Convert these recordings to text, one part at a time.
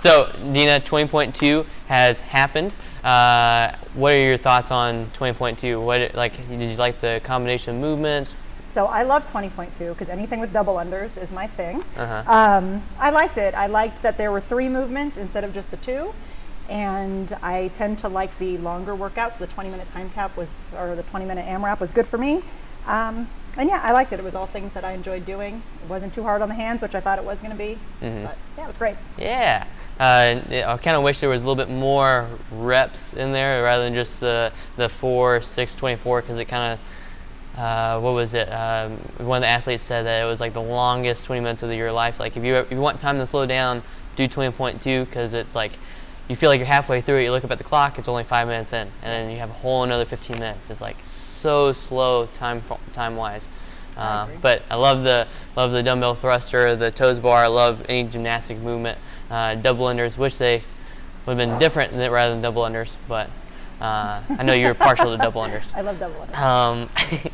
So, Dina, 20.2 has happened. What are your thoughts on 20.2? Did you like the combination of movements? So I love 20.2 because anything with double unders is my thing. I liked it. I liked that there were 3 movements instead of just the 2. And I tend to like the longer workouts. The 20-minute time cap or the 20-minute AMRAP was good for me. And yeah, I liked it. It was all things that I enjoyed doing. It wasn't too hard on the hands, which I thought it was going to be. But yeah, it was great. Yeah. I kind of wish there was a little bit more reps in there rather than just the 4, 6, 24, because it kind of, what was it? One of the athletes said that it was like the longest 20 minutes of your life. Like if you want time to slow down, do 20.2, because it's like you feel like you're halfway through it. You look up at the clock, it's only 5 minutes in, and then you have a whole another 15 minutes. It's like so slow time wise. But I love the dumbbell thruster, the toes bar. I love any gymnastic movement. Double unders, wish they would have been different rather than double unders, but I know you're partial to double unders. I love double unders.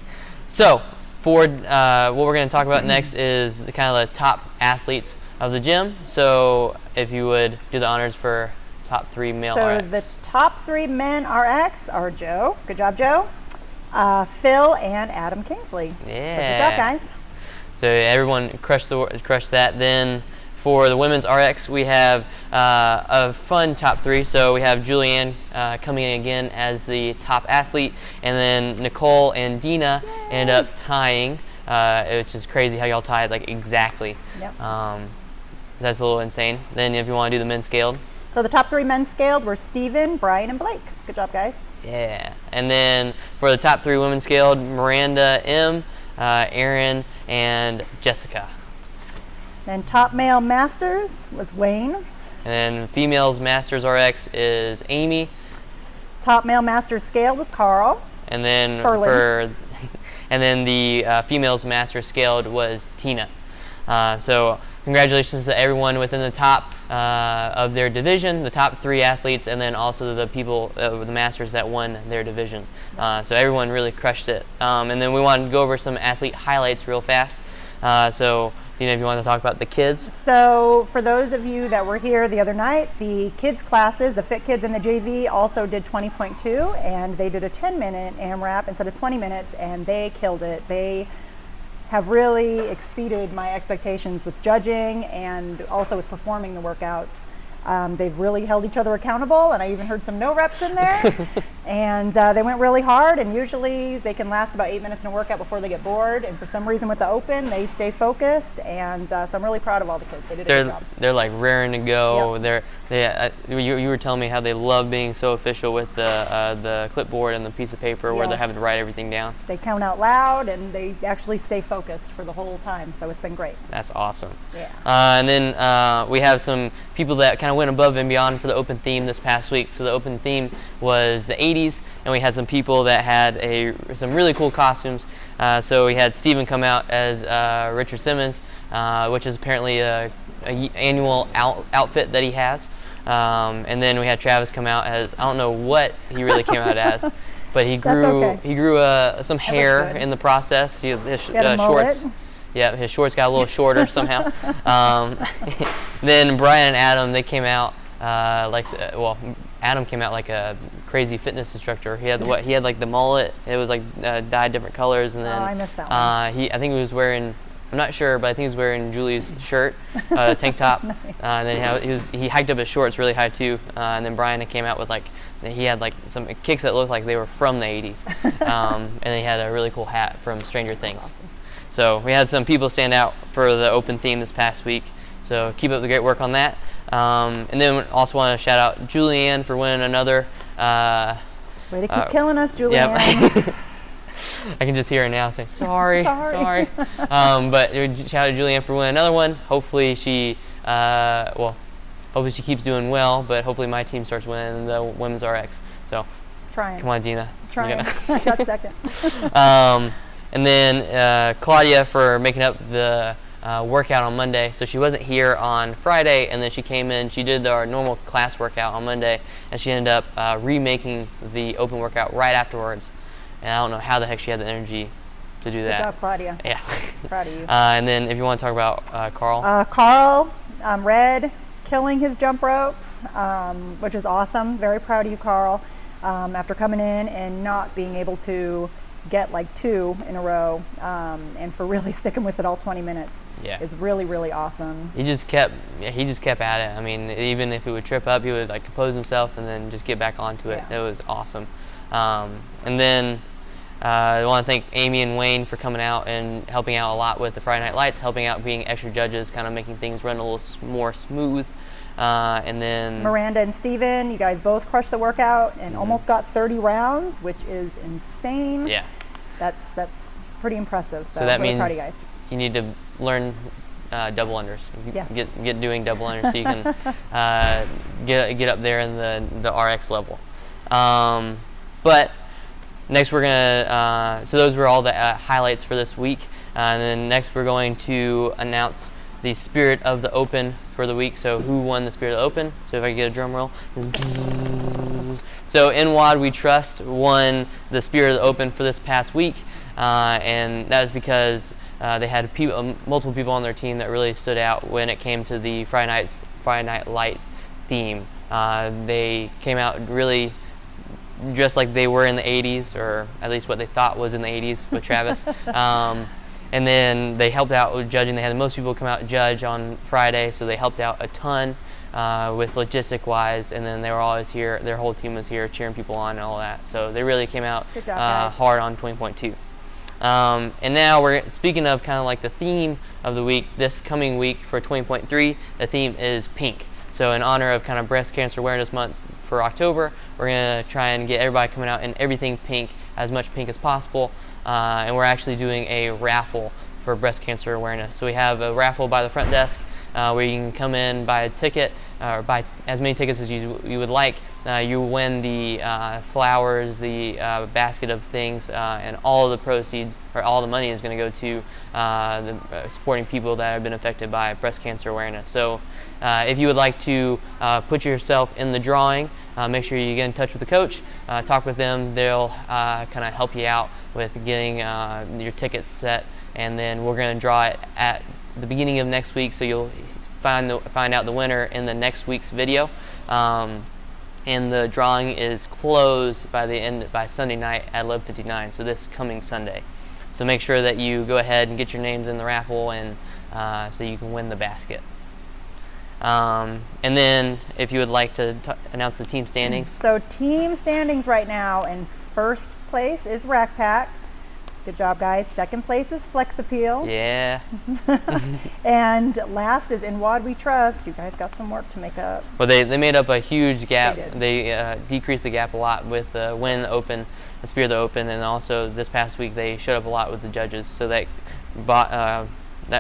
So for what we're going to talk about next is the top athletes of the gym. So if you would do the honors for top 3 male RX. So the top 3 men RX are Joe. Good job, Joe. Phil and Adam Kingsley. Yeah. So good job, guys. So everyone crushed that. Then for the women's RX, we have a fun top 3. So we have Julianne coming in again as the top athlete, and then Nicole and Dina end up tying, which is crazy how y'all tied like exactly. Yep. That's a little insane. Then if you want to do the men scaled. So the top 3 men scaled were Steven, Brian, and Blake. Good job, guys. Yeah. And then for the top 3 women scaled, Miranda M, Erin, and Jessica. Then top male masters was Wayne. And then females masters RX is Amy. Top male masters scaled was Carl. And then and then the females masters scaled was Tina. So congratulations to everyone within the top of their division, the top 3 athletes, and then also the people, the masters that won their division. So everyone really crushed it. And then we want to go over some athlete highlights real fast. So, Dina, if you want to talk about the kids. So for those of you that were here the other night, the kids classes, the Fit Kids and the JV also did 20.2, and they did a 10-minute AMRAP instead of 20 minutes, and they killed it. They have really exceeded my expectations with judging and also with performing the workouts. They've really held each other accountable, and I even heard some no reps in there. And they went really hard, and usually they can last about 8 minutes in a workout before they get bored. And for some reason with the open, they stay focused, and so I'm really proud of all the kids. They did a good job. They're like raring to go. Yep. You were telling me how they love being so official with the clipboard and the piece of paper where they're having to write everything down. They count out loud, and they actually stay focused for the whole time, so it's been great. That's awesome. Yeah. And then we have some people that kind of went above and beyond for the open theme this past week. So the open theme was the 80s, and we had some people that had some really cool costumes. So we had Steven come out as Richard Simmons, which is apparently a annual outfit that he has. And then we had Travis come out as, I don't know what he really came out as, but he grew some hair in the process. His shorts. Yeah, his shorts got a little shorter somehow. Then Brian and Adam, they came out Adam came out like a crazy fitness instructor. He had like the mullet. It was like dyed different colors, and then I missed that one. I think he was wearing, I'm not sure, but I think he was wearing Julie's shirt, tank top. Nice. And then he hiked up his shorts really high too. And then Brian came out with he had like some kicks that looked like they were from the 80s. And he had a really cool hat from Stranger Things. Awesome. So we had some people stand out for the open theme this past week. So keep up the great work on that. And then also want to shout out Julianne for winning another. Way to keep killing us, Julianne. Yep. I can just hear her now saying, sorry. But shout out to Julianne for winning another one. Hopefully she keeps doing well, but hopefully my team starts winning the women's RX. So Trying. Come on, Dina. Trying. I got second. And then Claudia for making up the workout on Monday. So she wasn't here on Friday, and then she came in. She did our normal class workout on Monday, and she ended up remaking the open workout right afterwards. And I don't know how the heck she had the energy to do that. Good job, Claudia. Yeah. Proud of you. And then if you want to talk about Carl. Carl, Red, killing his jump ropes, which is awesome. Very proud of you, Carl. After coming in and not being able to get like 2 in a row, and for really sticking with it all 20 minutes is really, really awesome. He just kept at it. I mean, even if he would trip up, he would like compose himself and then just get back onto it. It was awesome. And then I want to thank Amy and Wayne for coming out and helping out a lot with the Friday Night Lights, helping out being extra judges, kind of making things run a little more smooth. And then Miranda and Steven, you guys both crushed the workout and almost got 30 rounds, which is insane. Yeah. That's pretty impressive. So, that really means proud of you guys. you need to learn double unders. Yes. Get doing double unders so you can get up there in the RX level. But next we're gonna so those were all the highlights for this week. And then next we're going to announce the Spirit of the Open for the week. So who won the Spirit of the Open? So if I could get a drum roll. So NWAD We Trust won the Spirit of the Open for this past week, and that is because they had multiple people on their team that really stood out when it came to the Friday Night Lights theme. They came out really dressed like they were in the 80s, or at least what they thought was in the 80s with Travis. And then they helped out with judging. They had the most people come out and judge on Friday, so they helped out a ton with logistic-wise. And then they were always here. Their whole team was here cheering people on and all that. So they really came out hard on 20.2. And now we're speaking of kind of like the theme of the week. This coming week for 20.3, the theme is pink. So in honor of kind of Breast Cancer Awareness Month for October, we're going to try and get everybody coming out in everything pink, as much pink as possible. And we're actually doing a raffle for breast cancer awareness. So we have a raffle by the front desk where you can come in, buy a ticket, or buy as many tickets as you would like. You win the flowers, the basket of things, and all of the proceeds, or all the money, is going to go to supporting people that have been affected by breast cancer awareness. So if you would like to put yourself in the drawing, make sure you get in touch with the coach, talk with them. They'll kind of help you out with getting your tickets set, and then we're going to draw it at the beginning of next week, so you'll find out the winner in the next week's video. And the drawing is closed by Sunday night at 11:59, so this coming Sunday. So make sure that you go ahead and get your names in the raffle, and so you can win the basket. And then if you would like to announce the team standings. So team standings right now, in first place is Rack Pack. Good job, guys. Second place is Flex Appeal. Yeah. And last is NWAD We Trust. You guys got some work to make up. Well, they made up a huge gap. They did. They decreased the gap a lot with Win the Open, the Spirit of the Open, and also this past week they showed up a lot with the judges, so that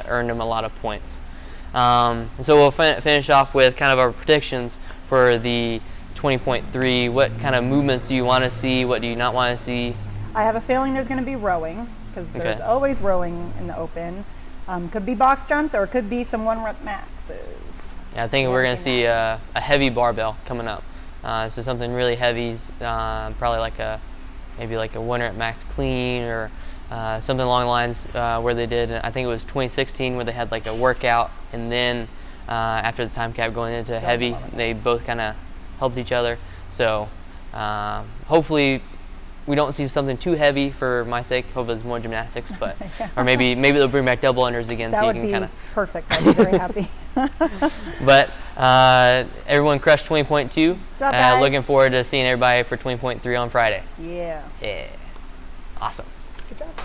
earned them a lot of points. So we'll finish off with kind of our predictions for the 20.3. What kind of movements do you want to see? What do you not want to see? I have a feeling there's going to be rowing, because there's always rowing in the open. Could be box jumps, or it could be some 1-rep maxes. Yeah, I think we're going to see a heavy barbell coming up. So something really heavy, probably maybe like a 1-rep max clean, or something along the lines where they did, I think it was 2016, where they had like a workout, and then after the time cap going into heavy, they both kind of helped each other. So hopefully we don't see something too heavy for my sake. Hopefully it's more gymnastics, but or maybe they'll bring back double unders again, that so you would can be kind of perfect. I'd be very happy. But everyone crushed 20.2. Looking forward to seeing everybody for 20.3 on Friday. Yeah. Yeah. Awesome. Good job.